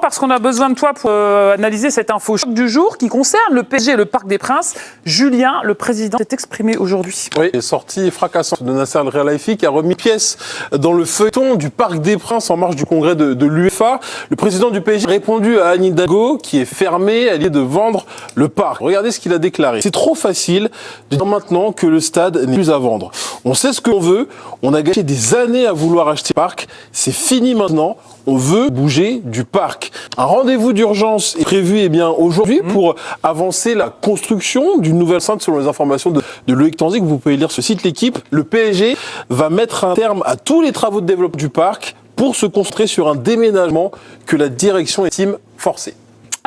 Parce qu'on a besoin de toi pour analyser cette info choc du jour qui concerne le PSG et le Parc des Princes. Julien, le président, s'est exprimé aujourd'hui. Oui, sortie fracassante de Nasser Al-Khelaifi qui a remis pièce dans le feuilleton du Parc des Princes en marge du congrès de l'UEFA. Le président du PSG a répondu à Anne Hidalgo qui est fermée à l'idée de vendre le parc. Regardez ce qu'il a déclaré. C'est trop facile de dire maintenant que le stade n'est plus à vendre. On sait ce qu'on veut, on a gâché des années à vouloir acheter le parc, c'est fini maintenant. On veut bouger du parc. Un rendez-vous d'urgence est prévu aujourd'hui pour avancer la construction d'une nouvelle enceinte selon les informations de Loïc Tanzi que vous pouvez lire sur le site L'Équipe. Le PSG va mettre un terme à tous les travaux de développement du parc pour se concentrer sur un déménagement que la direction estime forcé.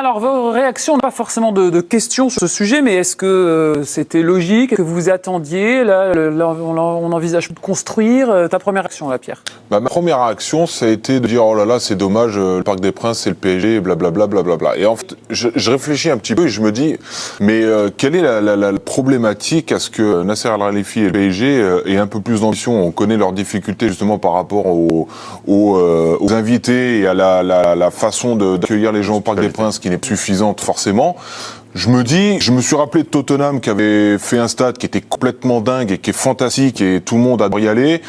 Alors, vos réactions, pas forcément de questions sur ce sujet, mais est-ce que c'était logique, que vous attendiez? Là, on envisage de construire. Ta première réaction, là, Pierre? Ma première réaction, ça a été de dire « Oh là là, c'est dommage, le Parc des Princes, c'est le PSG, blablabla, blablabla. » Et en fait, je réfléchis un petit peu et je me dis « Mais quelle est la problématique à ce que Nasser Al-Khelaifi et le PSG aient un peu plus d'ambition ?» On connaît leurs difficultés justement par rapport aux invités et à la façon d'accueillir les gens au Parc des Princes qui n'est pas suffisante forcément. Je me suis rappelé de Tottenham qui avait fait un stade qui était complètement dingue et qui est fantastique et tout le monde adore y aller.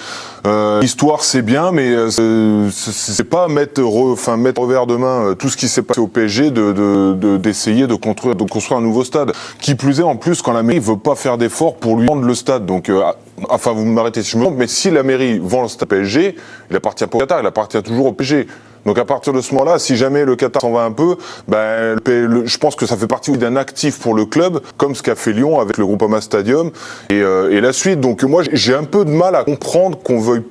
L'histoire c'est bien, mais c'est pas mettre revers de main tout ce qui s'est passé au PSG d'essayer de construire un nouveau stade. Qui plus est, en plus, quand la mairie veut pas faire d'efforts pour lui vendre le stade. Donc, enfin, vous m'arrêtez si je me trompe, mais si la mairie vend le stade PSG, il appartient pas au Qatar, il appartient toujours au PSG. Donc à partir de ce moment-là, si jamais le Qatar s'en va un peu, je pense que ça fait partie d'un actif pour le club, comme ce qu'a fait Lyon avec le Groupama Stadium et la suite. Donc moi, j'ai un peu de mal à comprendre qu'on veuille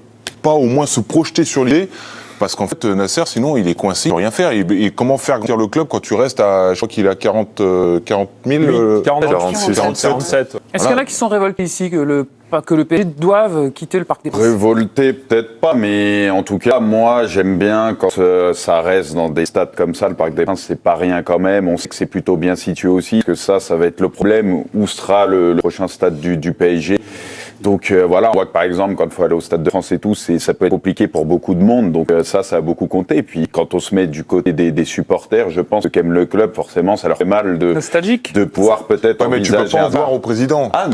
pas au moins se projeter sur l'idée. Parce qu'en fait, Nasser, sinon, il est coincé, il peut rien faire. Et comment faire grandir le club quand tu restes à, je crois qu'il a 40 000 47. Est-ce qu'il y en a qui sont révoltés ici que le PSG doive quitter le Parc des Princes? Révolté, peut-être pas, mais en tout cas, moi, j'aime bien quand ça reste dans des stades comme ça. Le Parc des Princes, c'est pas rien quand même. On sait que c'est plutôt bien situé aussi, que ça va être le problème. Où sera le prochain stade du PSG? Donc voilà, on voit que par exemple, quand il faut aller au Stade de France et tout, ça peut être compliqué pour beaucoup de monde. Donc ça a beaucoup compté. Et puis quand on se met du côté des supporters, je pense qu'aiment le club, forcément, ça leur fait mal de pouvoir peut-être mais tu peux pas en voir au président. Ah,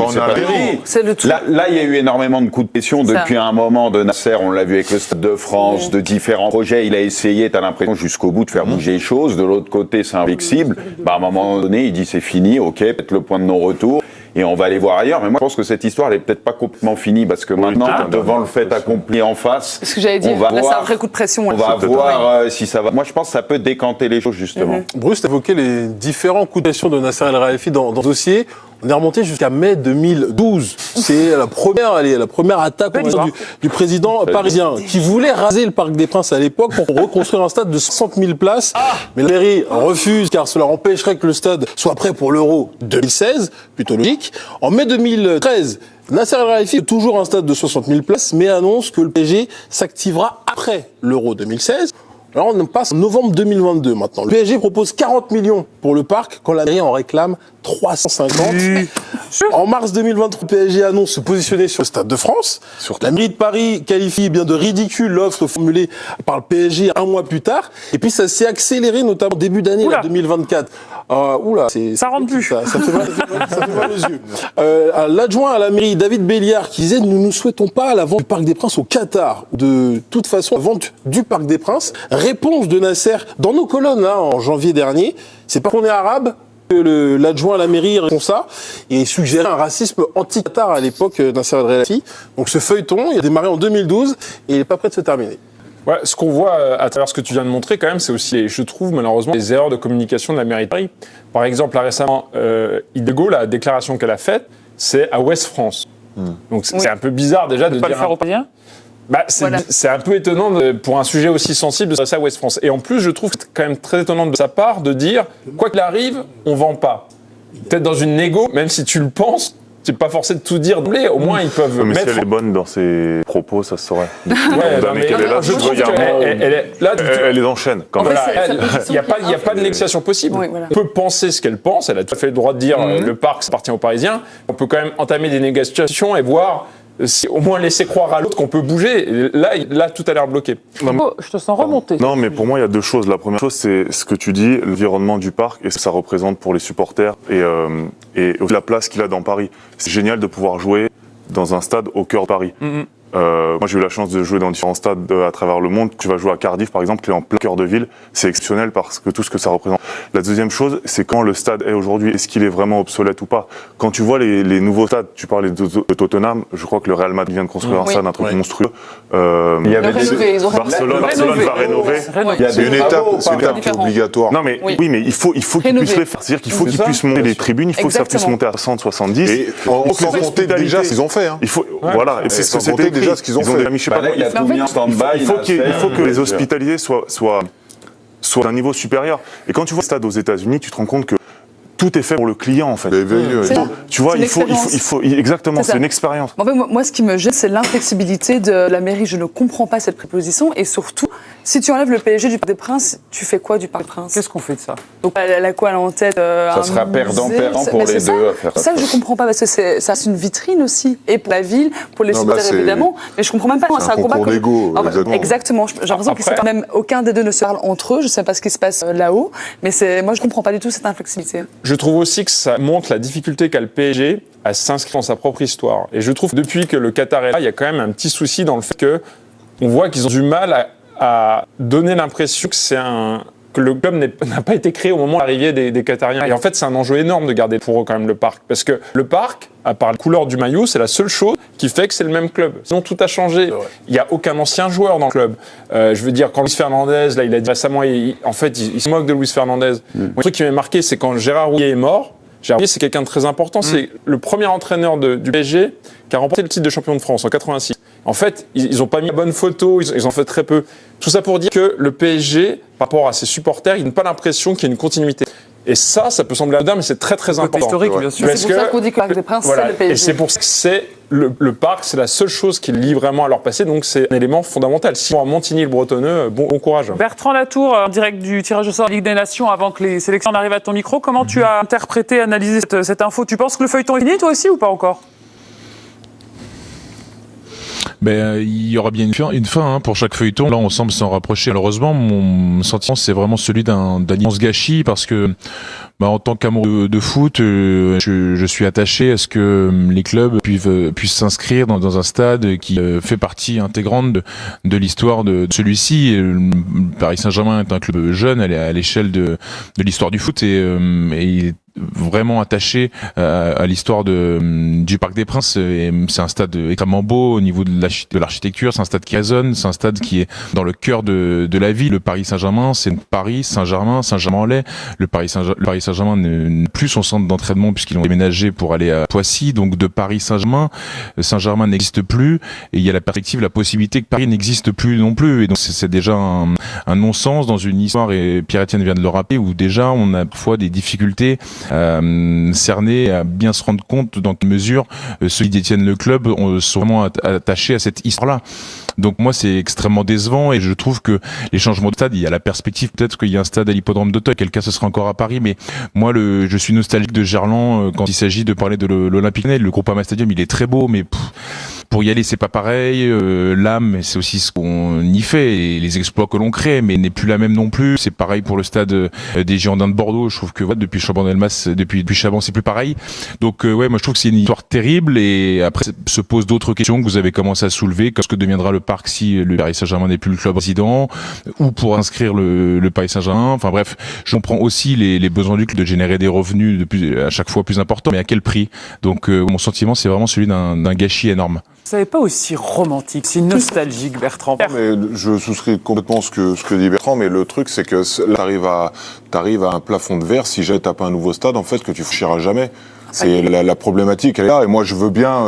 c'est le truc. Là, il y a eu énormément de coups de pression depuis un moment de Nasser. On l'a vu avec le Stade de France, de différents projets. Il a essayé, t'as l'impression, jusqu'au bout de faire bouger les choses. De l'autre côté, c'est inflexible. À un moment donné, il dit c'est fini, ok, peut-être le point de non-retour. Et on va aller voir ailleurs. Mais moi, je pense que cette histoire, elle est peut-être pas complètement finie parce que maintenant, devant le fait accompli en face, ce que j'allais dire, là, c'est un vrai coup de pression. On va voir si ça va. Moi, je pense que ça peut décanter les choses, justement. Bruce évoquait les différents coups de pression de Nasser El-Khelaifi dans le dossier. On est remonté jusqu'à mai 2012. C'est la première attaque du président parisien qui voulait raser le Parc des Princes à l'époque pour reconstruire un stade de 60 000 places. Mais la mairie refuse car cela empêcherait que le stade soit prêt pour l'Euro 2016, plutôt logique. En mai 2013, Nasser El-Khelaifi est toujours un stade de 60 000 places, mais annonce que le PSG s'activera après l'Euro 2016. Alors on passe en novembre 2022 maintenant. Le PSG propose 40 millions pour le parc quand la mairie en réclame 350. En mars 2023, le PSG annonce se positionner sur le Stade de France. La mairie de Paris qualifie bien de ridicule l'offre formulée par le PSG un mois plus tard. Et puis ça s'est accéléré notamment début d'année 2024. Ça rentre plus. Ça fait mal aux yeux. L'adjoint à la mairie, David Béliard, qui disait « Nous ne souhaitons pas la vente du Parc des Princes au Qatar. De toute façon, la vente du Parc des Princes. » Réponse de Nasser dans nos colonnes en janvier dernier. C'est pas qu'on est arabe que l'adjoint à la mairie répond ça et suggérait un racisme anti-Qatar à l'époque Nasser El-Khelaifi. Donc ce feuilleton, il a démarré en 2012 et il n'est pas prêt de se terminer. Ouais, ce qu'on voit à travers ce que tu viens de montrer, quand même, c'est aussi, je trouve, malheureusement, les erreurs de communication de la mairie de Paris. Par exemple, là, récemment, Hidalgo, la déclaration qu'elle a faite, c'est à Ouest France. Donc c'est un peu bizarre déjà de pas dire... le faire au Parisien. C'est un peu étonnant pour un sujet aussi sensible de ça à Ouest France. Et en plus, je trouve quand même très étonnant de sa part de dire, quoi qu'il arrive, on vend pas. Peut-être dans une négo, même si tu le penses, c'est pas forcé de tout dire d'emblée, au moins ils peuvent mais mettre... si elle est bonne dans ses propos, ça se saurait. Elle les enchaîne quand même. Il n'y a pas de négociation possible. Oui, voilà. On peut penser ce qu'elle pense, elle a tout à fait le droit de dire le parc, ça appartient aux Parisiens. On peut quand même entamer des négociations et voir si au moins laisser croire à l'autre qu'on peut bouger. Et là, tout a l'air bloqué. Je te sens remonter. Non, mais pour moi, il y a deux choses. La première chose, c'est ce que tu dis, l'environnement du parc et ce que ça représente pour les supporters et aussi la place qu'il a dans Paris. C'est génial de pouvoir jouer dans un stade au cœur de Paris. Moi, j'ai eu la chance de jouer dans différents stades à travers le monde. Tu vas jouer à Cardiff, par exemple, qui est en plein cœur de ville. C'est exceptionnel parce que tout ce que ça représente. La deuxième chose, c'est quand le stade est aujourd'hui. Est-ce qu'il est vraiment obsolète ou pas? Quand tu vois les nouveaux stades, tu parlais de Tottenham, je crois que le Real Madrid vient de construire un stade, un truc monstrueux. Il y avait Barcelone va rénover. C'est une étape qui est obligatoire. Non, mais oui, mais il faut qu'ils puissent le faire. C'est-à-dire qu'il faut qu'ils puissent monter les tribunes, il faut que ça puisse monter à 60, 70. Et sans compter déjà ce qu'ils ont fait. Il faut, voilà, et c'est ce que c'était déjà ce qu'ils ont fait. Il faut que les hospitalisés soient d'un niveau supérieur. Et quand tu vois le stade aux États-Unis, tu te rends compte que tout est fait pour le client, en fait. Tu vois, il faut exactement, c'est une expérience. En fait, moi, ce qui me gêne, c'est l'inflexibilité de la mairie. Je ne comprends pas cette préposition. Et surtout, si tu enlèves le PSG du Parc des Princes, tu fais quoi du Parc des Princes? Qu'est-ce qu'on fait de ça? Donc, elle a quoi en tête? Ça sera perdant-perdant pour les deux à faire ça. C'est ça que je comprends pas, parce que ça c'est une vitrine aussi. Et pour la ville, pour les supporters évidemment. Mais je comprends même pas. C'est un concours d'ego, exactement. J'ai l'impression que même aucun des deux ne se parle entre eux. Je sais pas ce qui se passe là-haut. Mais moi, je comprends pas du tout cette inflexibilité. Je trouve aussi que ça montre la difficulté qu'a le PSG à s'inscrire dans sa propre histoire. Et je trouve que depuis que le Qatar est là, il y a quand même un petit souci dans le fait que on voit qu'ils ont du mal à donner l'impression que le club n'a pas été créé au moment de l'arrivée des Qatariens. Et en fait, c'est un enjeu énorme de garder pour eux quand même le parc. Parce que le parc, à part la couleur du maillot, c'est la seule chose qui fait que c'est le même club. Sinon, tout a changé. Il n'y a aucun ancien joueur dans le club. Je veux dire, quand Luis Fernandez, là, il a dit récemment, il se moque de Luis Fernandez. Le truc qui m'a marqué, c'est quand Gérard Houllier est mort. Gérard Houllier, c'est quelqu'un de très important. C'est le premier entraîneur du PSG qui a remporté le titre de champion de France en 86. En fait, ils n'ont pas mis la bonne photo, ils ont fait très peu. Tout ça pour dire que le PSG, par rapport à ses supporters, ils n'ont pas l'impression qu'il y a une continuité. Et ça peut sembler anodin, mais c'est très très important. Historique, bien sûr. C'est pour ça qu'on dit que le Parc des Princes, c'est le PSG. Et c'est pour ça que c'est le parc, c'est la seule chose qui lie vraiment à leur passé, donc c'est un élément fondamental. Si on a Montigny le Bretonneux, bon courage. Bertrand Latour, en direct du tirage au sort Ligue des Nations, avant que les sélections n'arrivent à ton micro, comment tu as interprété, analysé cette info? Tu penses que le feuilleton est fini, toi aussi, ou pas encore? Il y aura bien une fin pour chaque feuilleton. Là, on semble s'en rapprocher. Malheureusement, mon sentiment, c'est vraiment celui d'un immense gâchis parce que, en tant qu'amoureux de foot, je suis attaché à ce que les clubs puissent s'inscrire dans un stade qui fait partie intégrante de l'histoire de celui-ci. Le Paris Saint-Germain est un club jeune, elle est à l'échelle de l'histoire du foot et il est vraiment attaché à l'histoire du Parc des Princes. C'est un stade extrêmement beau au niveau de l'architecture, c'est un stade qui résonne, c'est un stade qui est dans le cœur de la ville. Le Paris Saint-Germain, c'est Paris, Saint-Germain, Saint-Germain-en-Laye. Le Paris Saint-Germain n'a plus son centre d'entraînement puisqu'ils ont déménagé pour aller à Poissy, donc de Paris Saint-Germain n'existe plus et il y a la possibilité que Paris n'existe plus non plus, et donc c'est déjà un non-sens dans une histoire, et Pierre-Etienne vient de le rappeler, où déjà on a parfois des difficultés cernés à bien se rendre compte dans quelle mesure ceux qui détiennent le club sont vraiment attachés à cette histoire-là. Donc moi, c'est extrêmement décevant et je trouve que les changements de stade, il y a la perspective peut-être qu'il y a un stade à l'hippodrome d'Auteuil, quel cas ce sera encore à Paris, mais moi je suis nostalgique de Gerland quand il s'agit de parler de l'Olympique Lyonnais. Le Groupama Stadium, il est très beau, mais pour y aller, c'est pas pareil. L'âme, c'est aussi ce qu'on y fait et les exploits que l'on crée, mais n'est plus la même non plus. C'est pareil pour le stade des Girondins de Bordeaux. Je trouve que depuis Chaban-Delmas, depuis Chaban, c'est plus pareil. Donc moi je trouve que c'est une histoire terrible, et après se posent d'autres questions que vous avez commencé à soulever, comme ce que deviendra le parc si le Paris Saint-Germain n'est plus le club résident, ou pour inscrire le Paris Saint-Germain. Enfin bref, je comprends aussi les besoins du club de générer des revenus à chaque fois plus importants, mais à quel prix? Donc mon sentiment, c'est vraiment celui d'un gâchis énorme. Ça n'est pas aussi romantique, c'est nostalgique, Bertrand. Non, mais je souscris complètement ce que dit Bertrand, mais le truc, c'est que là, t'arrives à un plafond de verre si jamais t'as pas un nouveau stade, en fait, que tu franchiras jamais. C'est la problématique, elle est là. Et moi, je veux bien...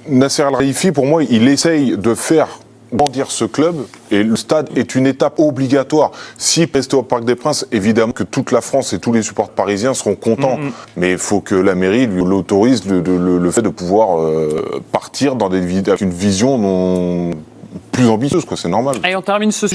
Nasser Al-Khelaifi, pour moi, il essaye de faire grandir ce club, et le stade est une étape obligatoire. Si reste au Parc des Princes, évidemment que toute la France et tous les supporters parisiens seront contents, mais il faut que la mairie lui l'autorise le fait de pouvoir partir dans avec une vision plus ambitieuse, quoi. C'est normal. Et on termine ce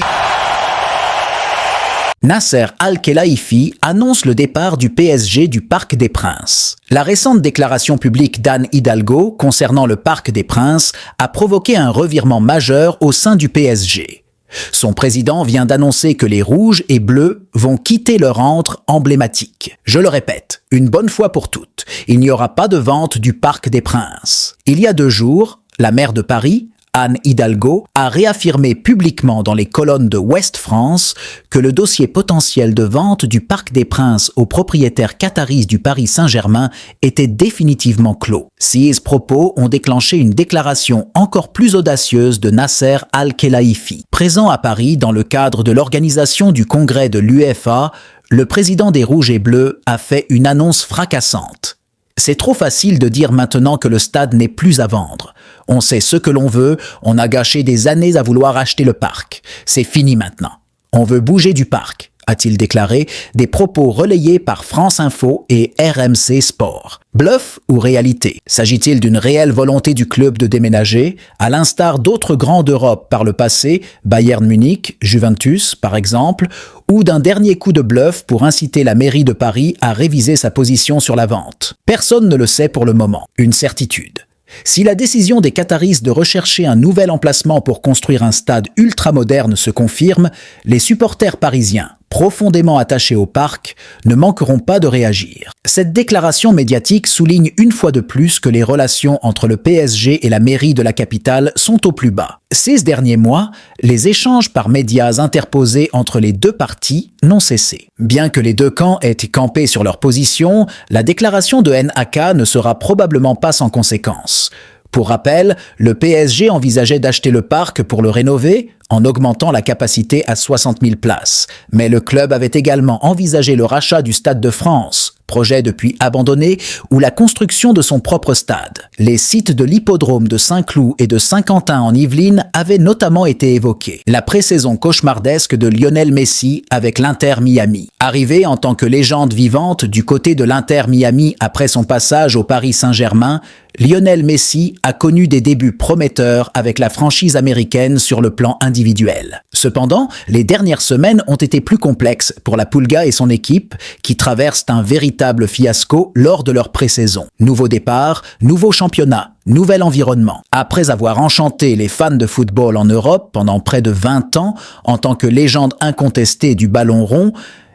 Nasser Al-Khelaifi annonce le départ du PSG du Parc des Princes. La récente déclaration publique d'Anne Hidalgo concernant le Parc des Princes a provoqué un revirement majeur au sein du PSG. Son président vient d'annoncer que les rouges et bleus vont quitter leur antre emblématique. Je le répète, une bonne fois pour toutes, il n'y aura pas de vente du Parc des Princes. Il y a 2 jours, la maire de Paris, Anne Hidalgo, a réaffirmé publiquement dans les colonnes de Ouest France que le dossier potentiel de vente du Parc des Princes aux propriétaires qataris du Paris Saint-Germain était définitivement clos. Ces propos ont déclenché une déclaration encore plus audacieuse de Nasser Al-Khelaifi. Présent à Paris dans le cadre de l'organisation du congrès de l'UEFA, le président des Rouges et Bleus a fait une annonce fracassante. C'est trop facile de dire maintenant que le stade n'est plus à vendre. On sait ce que l'on veut, on a gâché des années à vouloir acheter le parc. C'est fini maintenant. On veut bouger du parc, a-t-il déclaré, des propos relayés par France Info et RMC Sport. Bluff ou réalité? S'agit-il d'une réelle volonté du club de déménager, à l'instar d'autres grands d'Europe par le passé, Bayern Munich, Juventus par exemple, ou d'un dernier coup de bluff pour inciter la mairie de Paris à réviser sa position sur la vente? Personne ne le sait pour le moment. Une certitude. Si la décision des Qataris de rechercher un nouvel emplacement pour construire un stade ultramoderne se confirme, les supporters parisiens, profondément attachés au parc, ne manqueront pas de réagir. Cette déclaration médiatique souligne une fois de plus que les relations entre le PSG et la mairie de la capitale sont au plus bas. Ces derniers mois, les échanges par médias interposés entre les 2 parties n'ont cessé. Bien que les 2 camps aient été campés sur leur position, la déclaration de NAK ne sera probablement pas sans conséquences. Pour rappel, le PSG envisageait d'acheter le parc pour le rénover en augmentant la capacité à 60 000 places. Mais le club avait également envisagé le rachat du Stade de France, projet depuis abandonné, ou la construction de son propre stade. Les sites de l'hippodrome de Saint-Cloud et de Saint-Quentin en Yvelines avaient notamment été évoqués. La pré-saison cauchemardesque de Lionel Messi avec l'Inter Miami. Arrivé en tant que légende vivante du côté de l'Inter Miami après son passage au Paris Saint-Germain, Lionel Messi a connu des débuts prometteurs avec la franchise américaine sur le plan individuel. Cependant, les dernières semaines ont été plus complexes pour la Pulga et son équipe qui traversent un véritable fiasco lors de leur pré-saison. Nouveau départ, nouveau championnat, nouvel environnement. Après avoir enchanté les fans de football en Europe pendant près de 20 ans en tant que légende incontestée du ballon rond,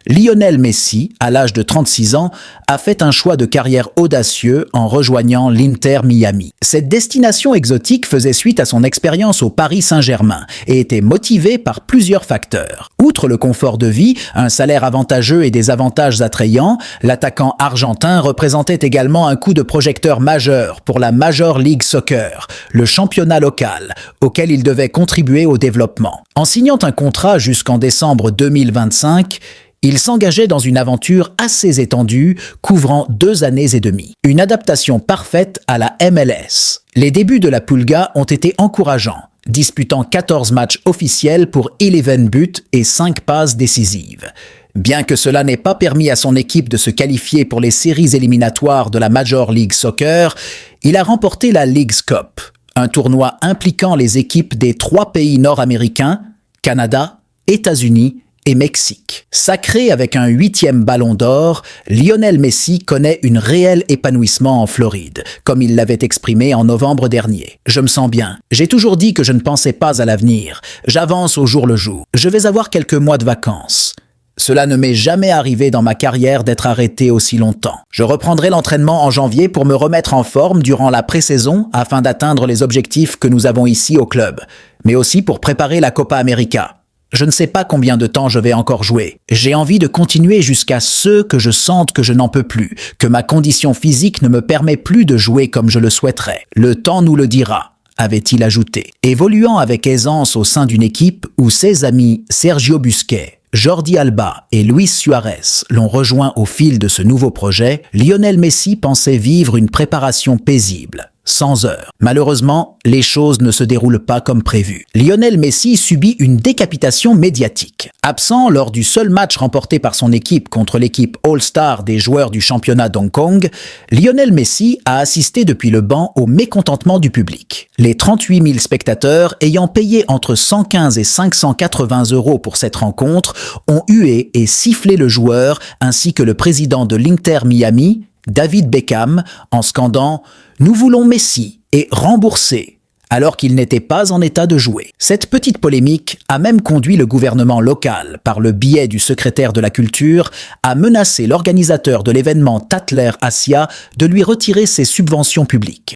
Lionel Messi, à l'âge de 36 ans, a fait un choix de carrière audacieux en rejoignant l'Inter Miami. Cette destination exotique faisait suite à son expérience au Paris Saint-Germain et était motivée par plusieurs facteurs. Outre le confort de vie, un salaire avantageux et des avantages attrayants, l'attaquant argentin représentait également un coup de projecteur majeur pour la Major League Soccer, le championnat local, auquel il devait contribuer au développement. En signant un contrat jusqu'en décembre 2025, il s'engageait dans une aventure assez étendue, couvrant 2 années et demie. Une adaptation parfaite à la MLS. Les débuts de la Pulga ont été encourageants, disputant 14 matchs officiels pour 11 buts et 5 passes décisives. Bien que cela n'ait pas permis à son équipe de se qualifier pour les séries éliminatoires de la Major League Soccer, il a remporté la Leagues Cup, un tournoi impliquant les équipes des 3 pays nord-américains, Canada, États-Unis et Mexique. Sacré avec un 8e ballon d'or, Lionel Messi connaît un réel épanouissement en Floride, comme il l'avait exprimé en novembre dernier. « Je me sens bien. J'ai toujours dit que je ne pensais pas à l'avenir. J'avance au jour le jour. Je vais avoir quelques mois de vacances. Cela ne m'est jamais arrivé dans ma carrière d'être arrêté aussi longtemps. Je reprendrai l'entraînement en janvier pour me remettre en forme durant la pré-saison afin d'atteindre les objectifs que nous avons ici au club, mais aussi pour préparer la Copa América. Je ne sais pas combien de temps je vais encore jouer. J'ai envie de continuer jusqu'à ce que je sente que je n'en peux plus, que ma condition physique ne me permet plus de jouer comme je le souhaiterais. Le temps nous le dira, avait-il ajouté. Évoluant avec aisance au sein d'une équipe où ses amis Sergio Busquets, Jordi Alba et Luis Suarez l'ont rejoint au fil de ce nouveau projet, Lionel Messi pensait vivre une préparation paisible. 100 heures. Malheureusement, les choses ne se déroulent pas comme prévu. Lionel Messi subit une décapitation médiatique. Absent lors du seul match remporté par son équipe contre l'équipe All-Star des joueurs du championnat d'Hong Kong, Lionel Messi a assisté depuis le banc au mécontentement du public. Les 38 000 spectateurs ayant payé entre 115 et 580 € pour cette rencontre ont hué et sifflé le joueur ainsi que le président de l'Inter Miami, David Beckham, en scandant « Nous voulons Messi et rembourser » alors qu'il n'était pas en état de jouer. Cette petite polémique a même conduit le gouvernement local, par le biais du secrétaire de la Culture, à menacer l'organisateur de l'événement Tatler Asia de lui retirer ses subventions publiques.